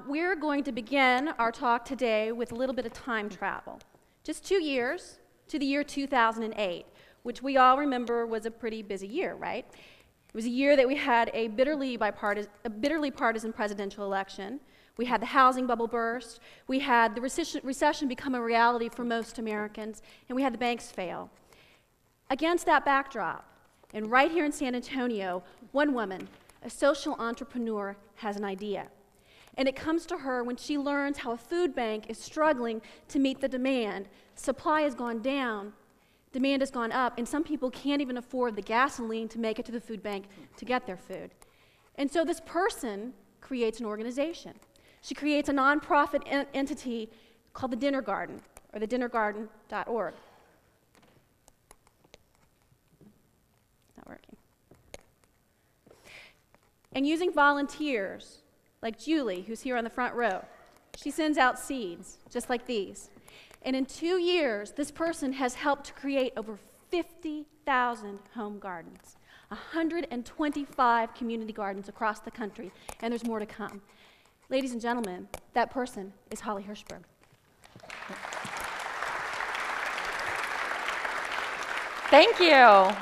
We're going to begin our talk today with a little bit of time travel. Just 2 years to the year 2008, which we all remember was a pretty busy year, right? It was a year that we had a bitterly partisan presidential election. We had the housing bubble burst. We had the recession become a reality for most Americans, and we had the banks fail. Against that backdrop, and right here in San Antonio, one woman, a social entrepreneur, has an idea. And it comes to her when she learns how a food bank is struggling to meet the demand. Supply has gone down, demand has gone up, and some people can't even afford the gasoline to make it to the food bank to get their food. And so this person creates an organization. She creates a nonprofit entity called the Dinner Garden, or thedinnergarden.org. Not working. And using volunteers, like Julie, who's here on the front row, she sends out seeds, just like these. And in 2 years, this person has helped to create over 50,000 home gardens, 125 community gardens across the country, and there's more to come. Ladies and gentlemen, that person is Holly Hirshberg. Thank you.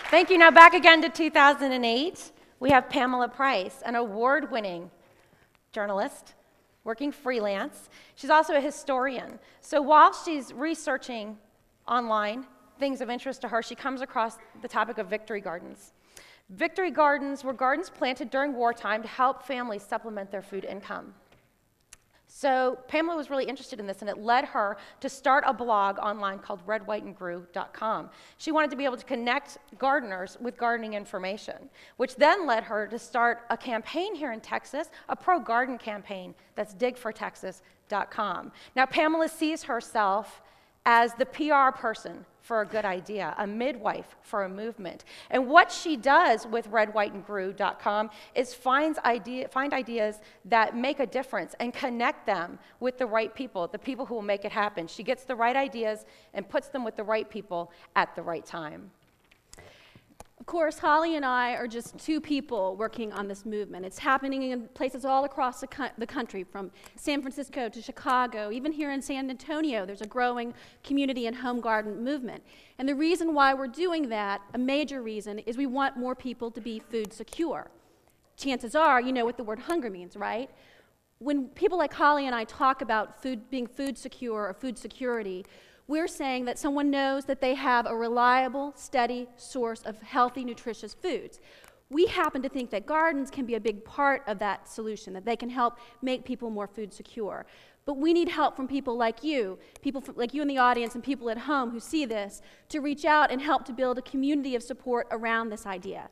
Thank you. Now back again to 2008, we have Pamela Price, an award-winning journalist working freelance. She's also a historian. So while she's researching online things of interest to her, she comes across the topic of victory gardens. Victory gardens were gardens planted during wartime to help families supplement their food income. So Pamela was really interested in this, and it led her to start a blog online called redwhiteandgrew.com. She wanted to be able to connect gardeners with gardening information, which then led her to start a campaign here in Texas, a pro-garden campaign that's digfortexas.com. Now Pamela sees herself as the PR person for a good idea, a midwife for a movement. And what she does with redwhiteandgrew.com is find ideas that make a difference and connect them with the right people, the people who will make it happen. She gets the right ideas and puts them with the right people at the right time. Of course, Holly and I are just two people working on this movement. It's happening in places all across the country, from San Francisco to Chicago. Even here in San Antonio, there's a growing community and home garden movement. And the reason why we're doing that, a major reason, is we want more people to be food secure. Chances are, you know what the word hunger means, right? When people like Holly and I talk about being food secure or food security, we're saying that someone knows that they have a reliable, steady source of healthy, nutritious foods. We happen to think that gardens can be a big part of that solution, that they can help make people more food secure. But we need help from people like you like you in the audience and people at home who see this, to reach out and help to build a community of support around this idea.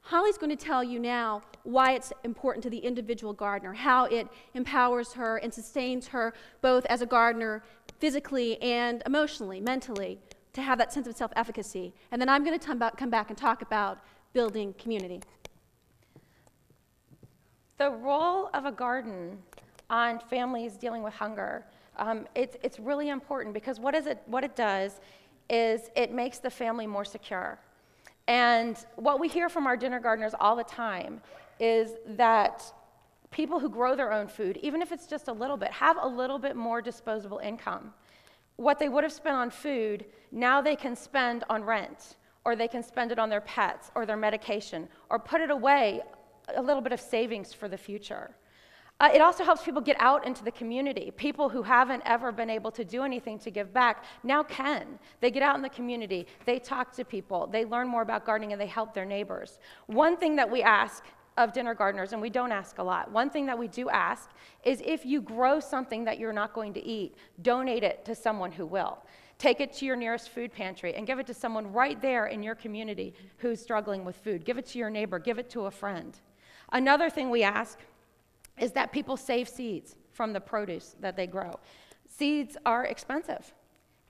Holly's going to tell you now why it's important to the individual gardener, how it empowers her and sustains her both as a gardener physically and emotionally, mentally, to have that sense of self-efficacy. And then I'm going to come back and talk about building community. The role of a garden on families dealing with hunger, it's really important, because what it does is it makes the family more secure. And what we hear from our dinner gardeners all the time is that people who grow their own food, even if it's just a little bit, have a little bit more disposable income. What they would have spent on food, now they can spend on rent, or they can spend it on their pets or their medication, or put it away, a little bit of savings for the future. It also helps people get out into the community. People who haven't ever been able to do anything to give back now can. They get out in the community, they talk to people, they learn more about gardening, and they help their neighbors. One thing that we ask of dinner gardeners, and we don't ask a lot, one thing that we do ask is, if you grow something that you're not going to eat, donate it to someone who will. Take it to your nearest food pantry and give it to someone right there in your community who's struggling with food. Give it to your neighbor, give it to a friend. Another thing we ask is that people save seeds from the produce that they grow. Seeds are expensive.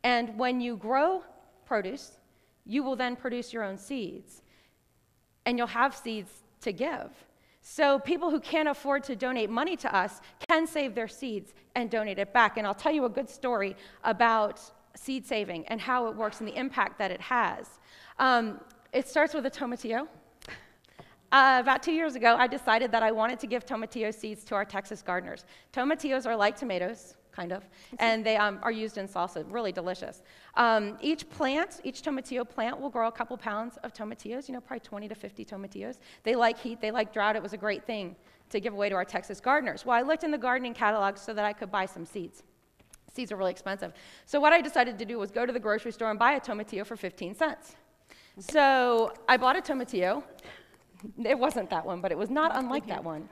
And when you grow produce, you will then produce your own seeds. And you'll have seeds to give. So people who can't afford to donate money to us can save their seeds and donate it back. And I'll tell you a good story about seed saving and how it works and the impact that it has. It starts with a tomatillo. About 2 years ago, I decided that I wanted to give tomatillo seeds to our Texas gardeners. Tomatillos are like tomatoes, kind of, and they are used in salsa, really delicious. Each tomatillo plant will grow a couple pounds of tomatillos, probably 20 to 50 tomatillos. They like heat, they like drought. It was a great thing to give away to our Texas gardeners. Well, I looked in the gardening catalog so that I could buy some seeds. Seeds are really expensive. So what I decided to do was go to the grocery store and buy a tomatillo for 15 cents. So I bought a tomatillo. It wasn't that one, but it was not unlike that one.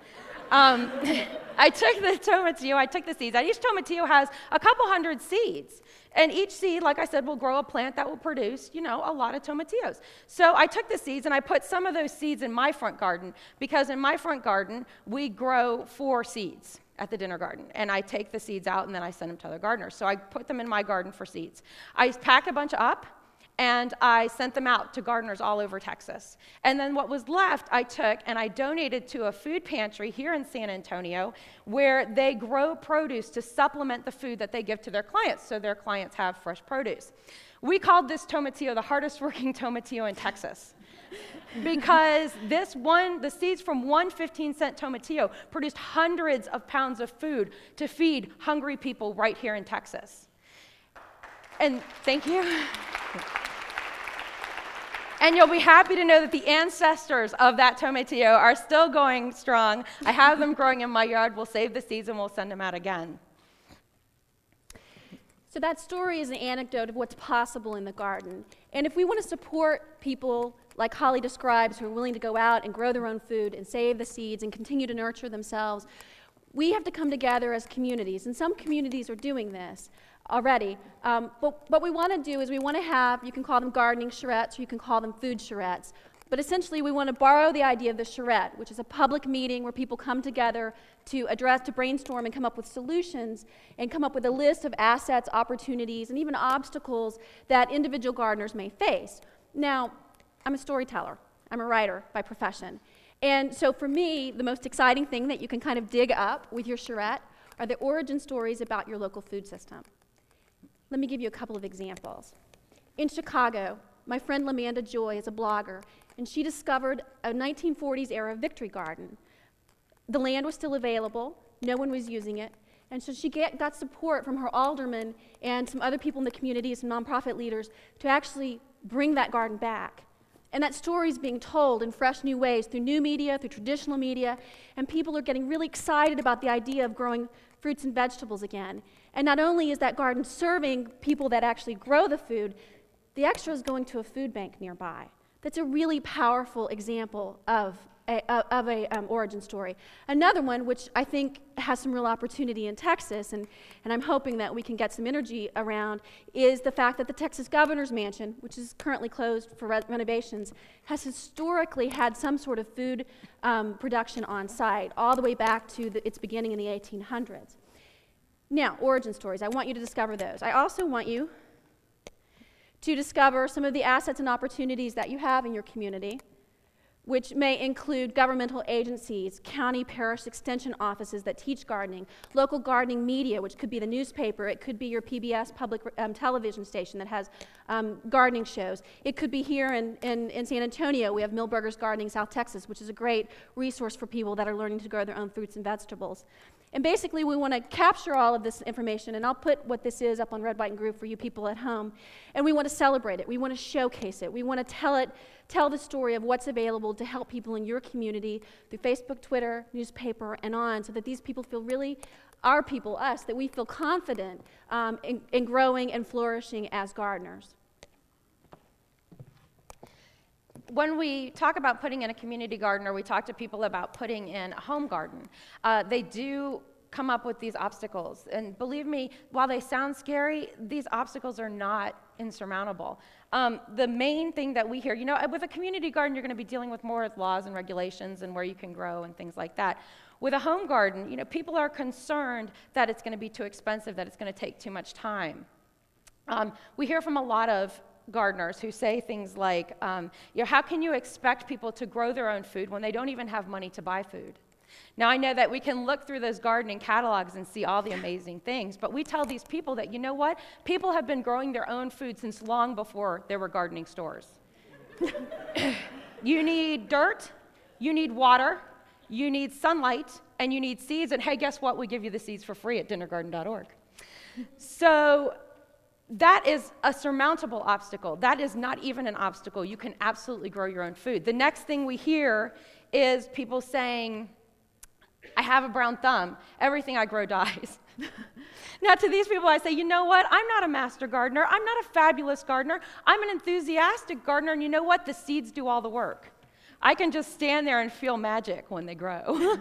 I took the tomatillo, I took the seeds. Each tomatillo has a couple hundred seeds. And each seed, like I said, will grow a plant that will produce, a lot of tomatillos. So I took the seeds and I put some of those seeds in my front garden, because in my front garden, we grow 4 seeds at the dinner garden. And I take the seeds out and then I send them to other gardeners. So I put them in my garden for seeds. I pack a bunch up, and I sent them out to gardeners all over Texas. And then what was left, I took and I donated to a food pantry here in San Antonio, where they grow produce to supplement the food that they give to their clients, so their clients have fresh produce. We called this tomatillo the hardest working tomatillo in Texas, because the seeds from one 15-cent tomatillo produced hundreds of pounds of food to feed hungry people right here in Texas. And thank you. And you'll be happy to know that the ancestors of that tomatillo are still going strong. I have them growing in my yard. We'll save the seeds and we'll send them out again. So that story is an anecdote of what's possible in the garden. And if we want to support people like Holly describes, who are willing to go out and grow their own food and save the seeds and continue to nurture themselves, we have to come together as communities. And some communities are doing this already. But what we want to do is we want to have, you can call them gardening charrettes, or you can call them food charrettes. But essentially, we want to borrow the idea of the charrette, which is a public meeting where people come together to brainstorm and come up with solutions and come up with a list of assets, opportunities, and even obstacles that individual gardeners may face. Now, I'm a storyteller. I'm a writer by profession. And so for me, the most exciting thing that you can kind of dig up with your charrette are the origin stories about your local food system. Let me give you a couple of examples. In Chicago, my friend Lamanda Joy is a blogger, and she discovered a 1940s era victory garden. The land was still available, no one was using it, and so she got support from her alderman and some other people in the community, some nonprofit leaders, to actually bring that garden back. And that story is being told in fresh new ways through new media, through traditional media, and people are getting really excited about the idea of growing fruits and vegetables again. And not only is that garden serving people that actually grow the food, the extra is going to a food bank nearby. That's a really powerful example of an origin story. Another one, which I think has some real opportunity in Texas, and I'm hoping that we can get some energy around, is the fact that the Texas Governor's Mansion, which is currently closed for renovations, has historically had some sort of food production on site, all the way back to its beginning in the 1800s. Now, origin stories, I want you to discover those. I also want you to discover some of the assets and opportunities that you have in your community, which may include governmental agencies, county, parish extension offices that teach gardening, local gardening media, which could be the newspaper, it could be your PBS public television station that has gardening shows. It could be here in San Antonio. We have Millburgers Gardening South Texas, which is a great resource for people that are learning to grow their own fruits and vegetables. And basically, we want to capture all of this information, and I'll put what this is up on Red, White, and Groove for you people at home. And we want to celebrate it. We want to showcase it. We want to tell the story of what's available to help people in your community through Facebook, Twitter, newspaper, and on, so that these people feel really, our people, us, that we feel confident in growing and flourishing as gardeners. When we talk about putting in a community garden, or we talk to people about putting in a home garden, they do come up with these obstacles. And believe me, while they sound scary, these obstacles are not insurmountable. The main thing that we hear, with a community garden, you're going to be dealing with more laws and regulations and where you can grow and things like that. With a home garden, people are concerned that it's going to be too expensive, that it's going to take too much time. We hear from a lot of gardeners who say things like, how can you expect people to grow their own food when they don't even have money to buy food? Now, I know that we can look through those gardening catalogs and see all the amazing things, but we tell these people that, people have been growing their own food since long before there were gardening stores. You need dirt, You need water, you need sunlight, and you need seeds. And hey, guess what? We give you the seeds for free at dinnergarden.org. So that is a surmountable obstacle. That is not even an obstacle. You can absolutely grow your own food. The next thing we hear is people saying, I have a brown thumb. Everything I grow dies. Now, to these people, I say, you know what? I'm not a master gardener. I'm not a fabulous gardener. I'm an enthusiastic gardener, and you know what? The seeds do all the work. I can just stand there and feel magic when they grow.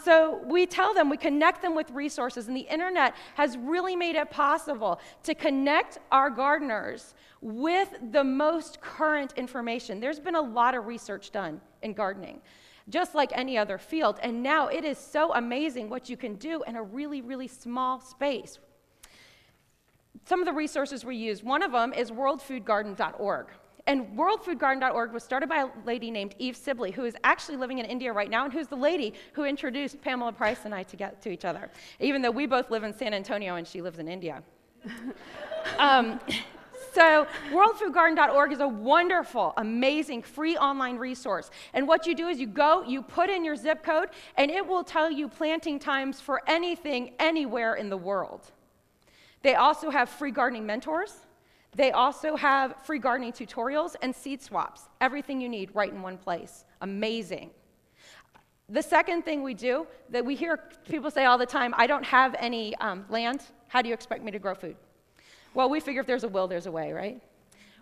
So we tell them, we connect them with resources, and the internet has really made it possible to connect our gardeners with the most current information. There's been a lot of research done in gardening, just like any other field, and now it is so amazing what you can do in a really, really small space. Some of the resources we use, one of them is worldfoodgarden.org. And worldfoodgarden.org was started by a lady named Eve Sibley, who is actually living in India right now, and who's the lady who introduced Pamela Price and I to each other, even though we both live in San Antonio and she lives in India. So worldfoodgarden.org is a wonderful, amazing, free online resource. And what you do is you go, you put in your zip code, and it will tell you planting times for anything, anywhere in the world. They also have free gardening mentors. They also have free gardening tutorials and seed swaps. Everything you need right in one place. Amazing. The second thing we do, that we hear people say all the time, I don't have any land. How do you expect me to grow food? Well, we figure if there's a will, there's a way, right?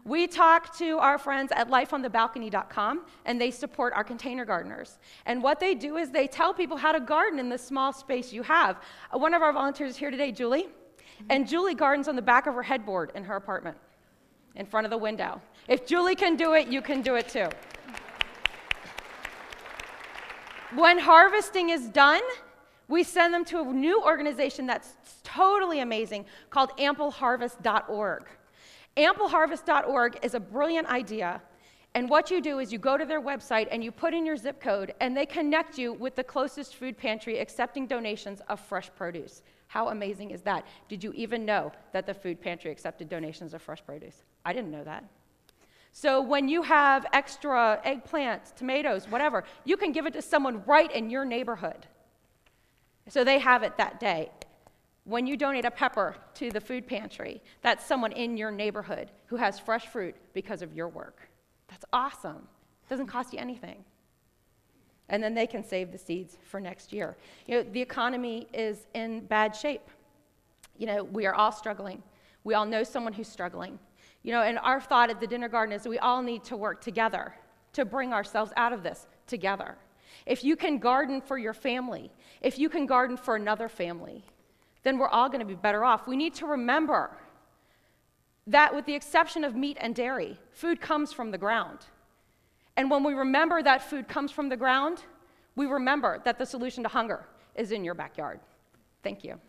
We talk to our friends at lifeonthebalcony.com, and they support our container gardeners. And what they do is they tell people how to garden in the small space you have. One of our volunteers is here today, Julie. And Julie gardens on the back of her headboard in her apartment, in front of the window. If Julie can do it, you can do it too. When harvesting is done, we send them to a new organization that's totally amazing called ampleharvest.org. Ampleharvest.org is a brilliant idea. And what you do is you go to their website and you put in your zip code, and they connect you with the closest food pantry accepting donations of fresh produce. How amazing is that? Did you even know that the food pantry accepted donations of fresh produce? I didn't know that. So when you have extra eggplants, tomatoes, whatever, you can give it to someone right in your neighborhood. So they have it that day. When you donate a pepper to the food pantry, that's someone in your neighborhood who has fresh fruit because of your work. That's awesome. It doesn't cost you anything. And then they can save the seeds for next year. You know, the economy is in bad shape. You know, we are all struggling. We all know someone who's struggling. You know, and our thought at the Dinner Garden is that we all need to work together to bring ourselves out of this together. If you can garden for your family, if you can garden for another family, then we're all going to be better off. We need to remember that with the exception of meat and dairy, food comes from the ground. And when we remember that food comes from the ground, we remember that the solution to hunger is in your backyard. Thank you.